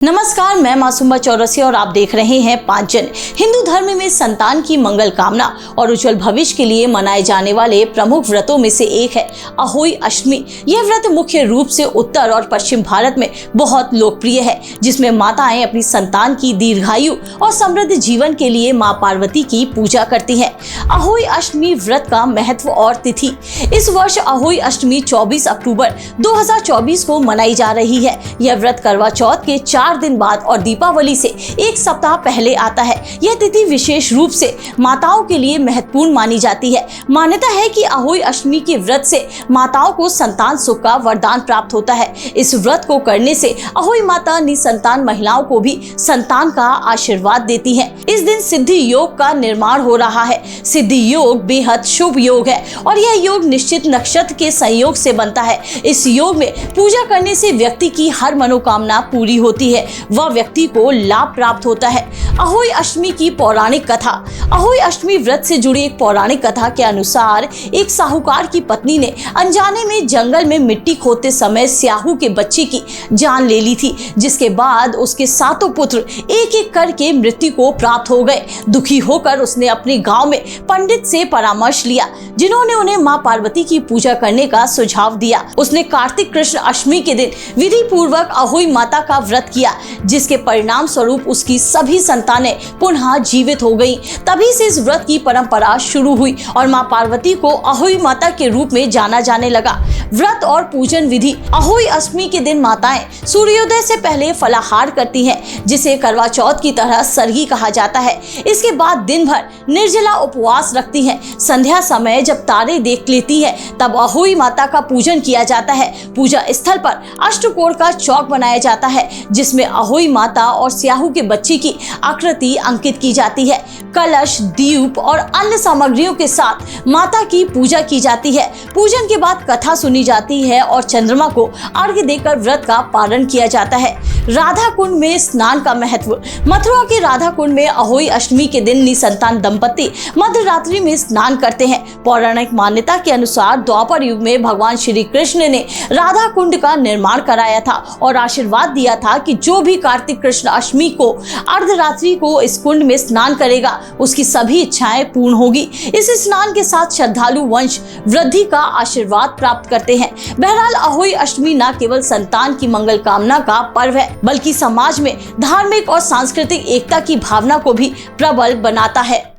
नमस्कार, मैं मासूमा चौरसिया और आप देख रहे हैं 5 जन। हिंदू धर्म में संतान की मंगल कामना और उज्जवल भविष्य के लिए मनाए जाने वाले प्रमुख व्रतों में से एक है अहोई अष्टमी। यह व्रत मुख्य रूप से उत्तर और पश्चिम भारत में बहुत लोकप्रिय है, जिसमें माताएं अपनी संतान की दीर्घायु और समृद्ध जीवन के लिए मां पार्वती की पूजा करती हैं। अहोई अष्टमी व्रत का महत्व और तिथि। इस वर्ष अहोई अष्टमी 24 अक्टूबर 2024 को मनाई जा रही है। यह व्रत करवा चौथ के 4 दिन बाद और दीपावली से एक सप्ताह पहले आता है। यह तिथि विशेष रूप से माताओं के लिए महत्वपूर्ण मानी जाती है। मान्यता है कि अहोई अष्टमी के व्रत से माताओं को संतान सुख का वरदान प्राप्त होता है। इस व्रत को करने से अहोई माता निसंतान महिलाओं को भी संतान का आशीर्वाद देती हैं। इस दिन सिद्धि योग का निर्माण हो रहा है। सिद्धि योग बेहद शुभ योग है और यह योग निश्चित नक्षत्र के संयोग से बनता है। इस योग में पूजा करने से व्यक्ति की हर मनोकामना पूरी होती है, वह व्यक्ति को लाभ प्राप्त होता है। अहोई अष्टमी की पौराणिक कथा। अहोई अष्टमी व्रत से जुड़ी एक पौराणिक कथा के अनुसार एक साहूकार की पत्नी ने अनजाने में जंगल में मिट्टी खोदते समय स्याहू के बच्चे की जान ले ली थी, जिसके बाद उसके 7 पुत्र एक एक करके मृत्यु को प्राप्त हो गए। दुखी होकर उसने अपने गांव में पंडित से परामर्श लिया, जिन्होंने उन्हें मां पार्वती की पूजा करने का सुझाव दिया। उसने कार्तिक कृष्ण अष्टमी के दिन विधि पूर्वक अहोई माता का व्रत किया, जिसके परिणाम स्वरूप उसकी सभी संतानें पुनः जीवित हो गईं। तभी से इस व्रत की परंपरा शुरू हुई और मां पार्वती को अहोई माता के रूप में जाना जाने लगा। व्रत और पूजन विधि। अहोई अष्टमी के दिन माताएं सूर्योदय से पहले फलाहार करती हैं, जिसे करवा चौथ की तरह सरगी कहा जाता है। इसके बाद दिन भर निर्जला उपवास रखती हैं। संध्या समय जब तारे देख लेती है, तब अहोई माता का पूजन किया जाता है। पूजा स्थल पर अष्टकोण का चौक बनाया जाता है, जिसमें अहोई माता और स्याहू के बच्चे की आकृति अंकित की जाती है। कलश, दीप और अन्य सामग्रियों के साथ माता की पूजा की जाती है। पूजन के बाद कथा सुनी जाती है और चंद्रमा को अर्घ्य देकर व्रत का पालन किया जाता है। राधा कुंड में स्नान का महत्व। मथुरा के राधा कुंड में अहोई अष्टमी के दिन निसंतान दंपति मध्य रात्रि में स्नान करते हैं। पौराणिक मान्यता के अनुसार द्वापर युग में भगवान श्री कृष्ण ने राधा कुंड का निर्माण कराया था और आशीर्वाद दिया था कि जो भी कार्तिक कृष्ण अष्टमी को अर्धरात्रि को इस कुंड में स्नान करेगा, उसकी सभी इच्छाएं पूर्ण होगी। इस स्नान के साथ श्रद्धालु वंश वृद्धि का आशीर्वाद प्राप्त करते हैं। बहरहाल अहोई अष्टमी न केवल संतान की मंगल कामना का पर्व है, बल्कि समाज में धार्मिक और सांस्कृतिक एकता की भावना को भी प्रबल बनाता है।